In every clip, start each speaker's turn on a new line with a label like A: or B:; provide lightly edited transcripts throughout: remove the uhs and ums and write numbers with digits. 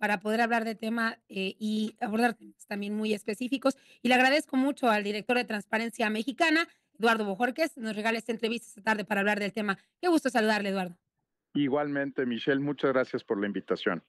A: para poder hablar de tema, y abordar temas también muy específicos. Y le agradezco mucho al director de Transparencia Mexicana, Eduardo Bojorquez, nos regala esta entrevista esta tarde para hablar del tema. Qué gusto saludarle, Eduardo.
B: Igualmente, Michelle, muchas gracias por la invitación.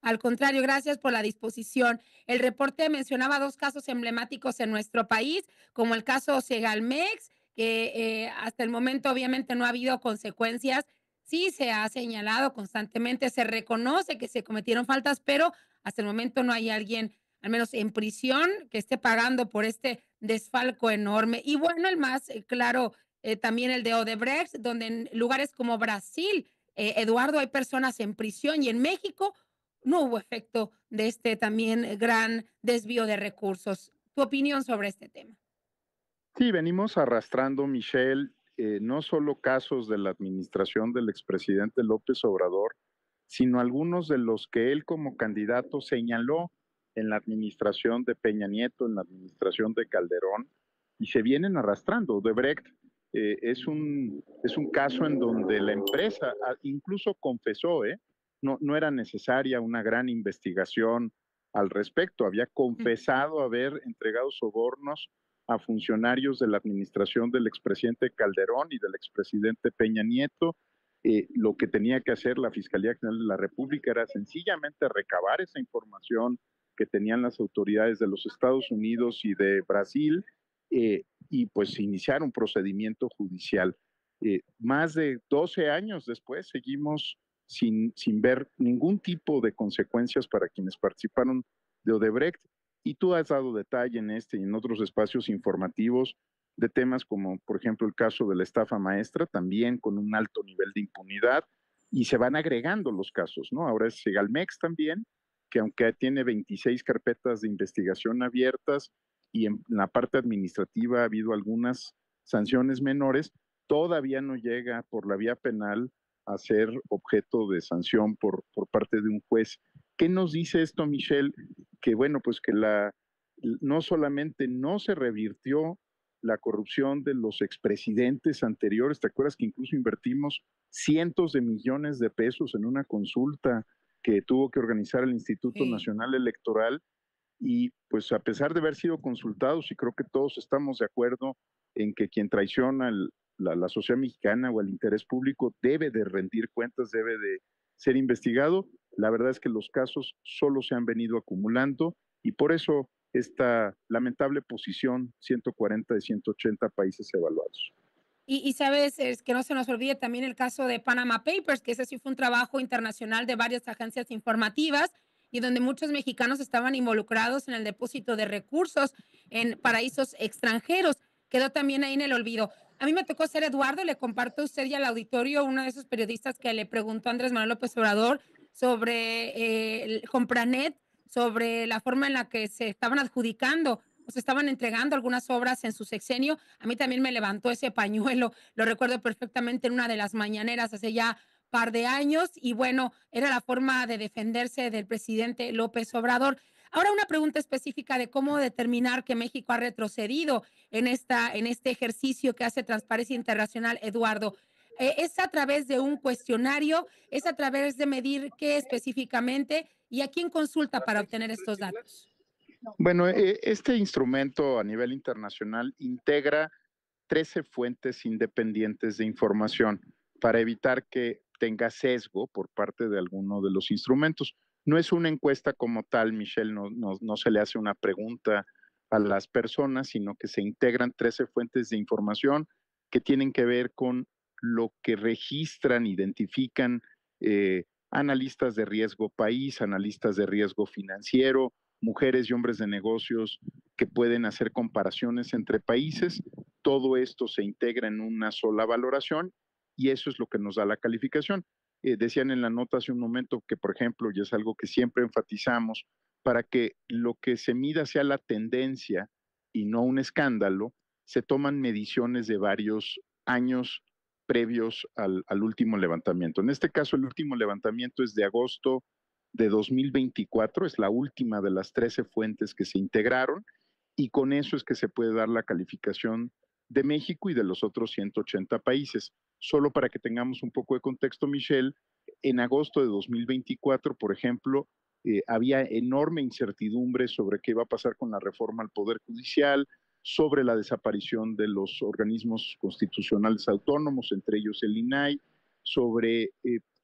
A: Al contrario, gracias por la disposición. El reporte mencionaba 2 casos emblemáticos en nuestro país, como el caso Segalmex, que, hasta el momento, obviamente, no ha habido consecuencias. Sí se ha señalado constantemente, se reconoce que se cometieron faltas, pero hasta el momento no hay alguien, al menos en prisión, que esté pagando por este desfalco enorme. Y bueno, el más claro, también el de Odebrecht, donde en lugares como Brasil, Eduardo, hay personas en prisión y en México no hubo efecto de este también gran desvío de recursos. ¿Tu opinión sobre este tema?
B: Sí, venimos arrastrando, Michelle, no solo casos de la administración del expresidente López Obrador, sino algunos de los que él como candidato señaló en la administración de Peña Nieto, en la administración de Calderón, y se vienen arrastrando. Odebrecht es un caso en donde la empresa incluso confesó, no era necesaria una gran investigación al respecto, había
A: Mm,
B: confesado haber entregado sobornos a funcionarios de la administración del expresidente Calderón y del expresidente Peña Nieto. Lo que tenía que hacer la Fiscalía General de la República era sencillamente recabar esa información que tenían las autoridades de los Estados Unidos y de Brasil, y pues iniciar un procedimiento judicial. Más de 12 años después seguimos sin ver ningún tipo de consecuencias para quienes participaron de Odebrecht. Y tú has dado detalle en este y en otros espacios informativos de temas como, por ejemplo, el caso de la estafa maestra, también con un alto nivel de impunidad, y se van agregando los casos, ¿no? Ahora es Segalmex también, que aunque tiene 26 carpetas de investigación abiertas y en la parte administrativa ha habido algunas sanciones menores, todavía no llega por la vía penal a ser objeto de sanción por parte de un juez. ¿Qué nos dice esto, Michelle? Que bueno, pues que no solamente no se revirtió la corrupción de los expresidentes anteriores, ¿te acuerdas que incluso invertimos cientos de millones de pesos en una consulta que tuvo que organizar el Instituto
A: sí.
B: Nacional Electoral? Y pues a pesar de haber sido consultados, y creo que todos estamos de acuerdo en que quien traiciona la sociedad mexicana o el interés público debe de rendir cuentas, debe de ser investigado, la verdad es que los casos solo se han venido acumulando y por eso esta lamentable posición 140 de 180 países evaluados.
A: Y sabes, es que no se nos olvide también el caso de Panama Papers, que ese sí fue un trabajo internacional de varias agencias informativas y donde muchos mexicanos estaban involucrados en el depósito de recursos en paraísos extranjeros. Quedó también ahí en el olvido. A mí me tocó ser Eduardo, le comparto a usted y al auditorio, uno de esos periodistas que le preguntó a Andrés Manuel López Obrador sobre el Compranet, sobre la forma en la que se estaban adjudicando o se estaban entregando algunas obras en su sexenio. A mí también me levantó ese pañuelo, lo recuerdo perfectamente en una de las mañaneras hace ya par de años y bueno, era la forma de defenderse del presidente López Obrador. Ahora una pregunta específica de cómo determinar que México ha retrocedido en este ejercicio que hace Transparencia Internacional, Eduardo. ¿Es a través de un cuestionario? ¿Es a través de medir qué específicamente? ¿Y a quién consulta para obtener estos datos?
B: Bueno, este instrumento a nivel internacional integra 13 fuentes independientes de información para evitar que tenga sesgo por parte de alguno de los instrumentos. No es una encuesta como tal, Michelle, no se le hace una pregunta a las personas, sino que se integran 13 fuentes de información que tienen que ver con lo que registran, identifican analistas de riesgo país, analistas de riesgo financiero, mujeres y hombres de negocios que pueden hacer comparaciones entre países. Todo esto se integra en una sola valoración y eso es lo que nos da la calificación. Decían en la nota hace un momento que, por ejemplo, y es algo que siempre enfatizamos, para que lo que se mida sea la tendencia y no un escándalo, se toman mediciones de varios años previos al último levantamiento. En este caso, el último levantamiento es de agosto de 2024, es la última de las 13 fuentes que se integraron y con eso es que se puede dar la calificación de México y de los otros 180 países. Solo para que tengamos un poco de contexto, Michelle, en agosto de 2024, por ejemplo, había enorme incertidumbre sobre qué iba a pasar con la reforma al Poder Judicial, sobre la desaparición de los organismos constitucionales autónomos, entre ellos el INAI, sobre,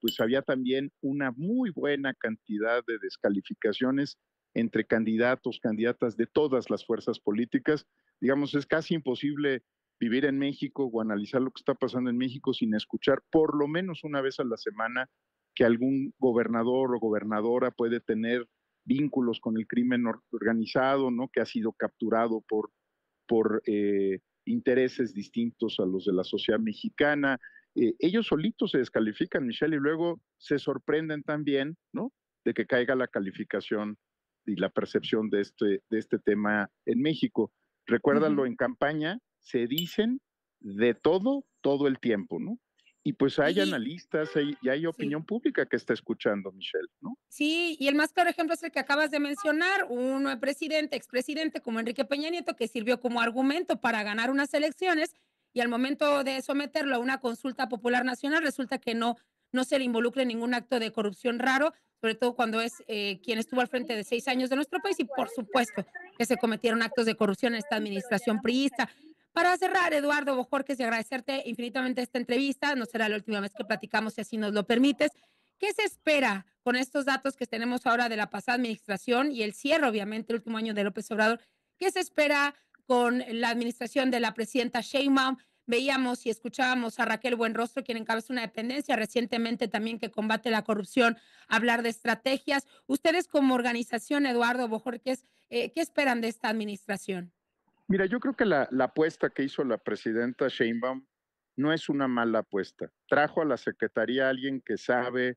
B: pues había también una muy buena cantidad de descalificaciones entre candidatos, candidatas de todas las fuerzas políticas. Digamos, es casi imposible vivir en México o analizar lo que está pasando en México sin escuchar por lo menos una vez a la semana que algún gobernador o gobernadora puede tener vínculos con el crimen organizado, ¿no? Que ha sido capturado por intereses distintos a los de la sociedad mexicana. Ellos solitos se descalifican, Michelle, y luego se sorprenden también, ¿no? De que caiga la calificación y la percepción de este tema en México. Recuérdalo,
A: Ujú.
B: en campaña se dicen de todo el tiempo, ¿no? Y pues hay
A: Y
B: analistas y hay
A: sí.
B: opinión pública que está escuchando, Michelle, ¿no?
A: Sí, y el más claro ejemplo es el que acabas de mencionar, un presidente, expresidente como Enrique Peña Nieto, que sirvió como argumento para ganar unas elecciones y al momento de someterlo a una consulta popular nacional resulta que no se le involucra en ningún acto de corrupción raro, sobre todo cuando es quien estuvo al frente de 6 años de nuestro país y por supuesto que se cometieron actos de corrupción en esta administración priista. Para cerrar, Eduardo Bojorquez, y agradecerte infinitamente esta entrevista, no será la última vez que platicamos si así nos lo permites. ¿Qué se espera con estos datos que tenemos ahora de la pasada administración y el cierre, obviamente, el último año de López Obrador? ¿Qué se espera con la administración de la presidenta Sheinbaum? Veíamos y escuchábamos a Raquel Buenrostro, quien encabeza una dependencia recientemente también que combate la corrupción, hablar de estrategias. Ustedes como organización, Eduardo Bojorquez, ¿qué esperan de esta administración?
B: Mira, yo creo que la apuesta que hizo la presidenta Sheinbaum no es una mala apuesta. Trajo a la Secretaría a alguien que sabe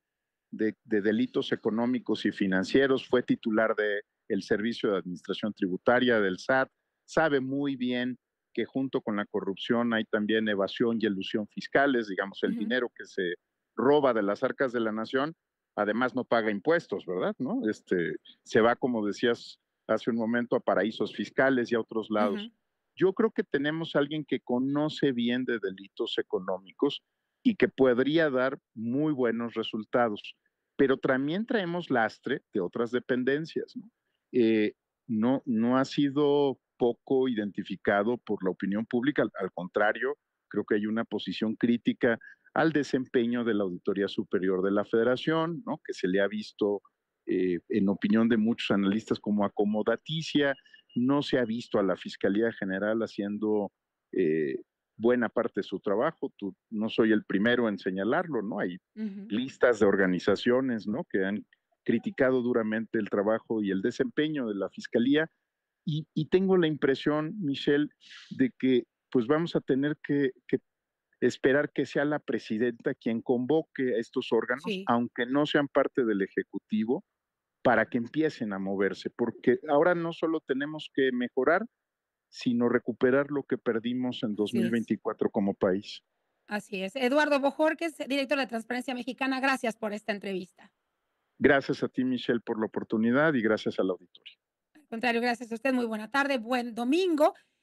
B: de delitos económicos y financieros, fue titular del Servicio de Administración Tributaria, del SAT, sabe muy bien que junto con la corrupción hay también evasión y elusión fiscales, digamos, el
A: Ujú,
B: dinero que se roba de las arcas de la nación, además no paga impuestos, ¿verdad? ¿No? Se va, como decías hace un momento, a paraísos fiscales y a otros
A: ujú.
B: lados. Yo creo que tenemos a alguien que conoce bien de delitos económicos y que podría dar muy buenos resultados, pero también traemos lastre de otras dependencias, ¿no? Eh, no ha sido poco identificado por la opinión pública, al contrario, creo que hay una posición crítica al desempeño de la Auditoría Superior de la Federación, ¿no? Que se le ha visto, en opinión de muchos analistas, como acomodaticia. No se ha visto a la Fiscalía General haciendo buena parte de su trabajo. No soy el primero en señalarlo, ¿no? Hay
A: Ujú.
B: listas de organizaciones, ¿no? Que han criticado duramente el trabajo y el desempeño de la Fiscalía. Y tengo la impresión, Michelle, de que pues vamos a tener que esperar que sea la presidenta quien convoque a estos órganos,
A: Sí.
B: aunque no sean parte del Ejecutivo, para que empiecen a moverse, porque ahora no solo tenemos que mejorar, sino recuperar lo que perdimos en
A: Así es.
B: 2024 como país.
A: Así es. Eduardo Bojorquez, director de Transparencia Mexicana, gracias por esta entrevista.
B: Gracias a ti, Michelle, por la oportunidad y gracias al auditorio.
A: Al contrario, gracias a usted. Muy buena tarde, buen domingo.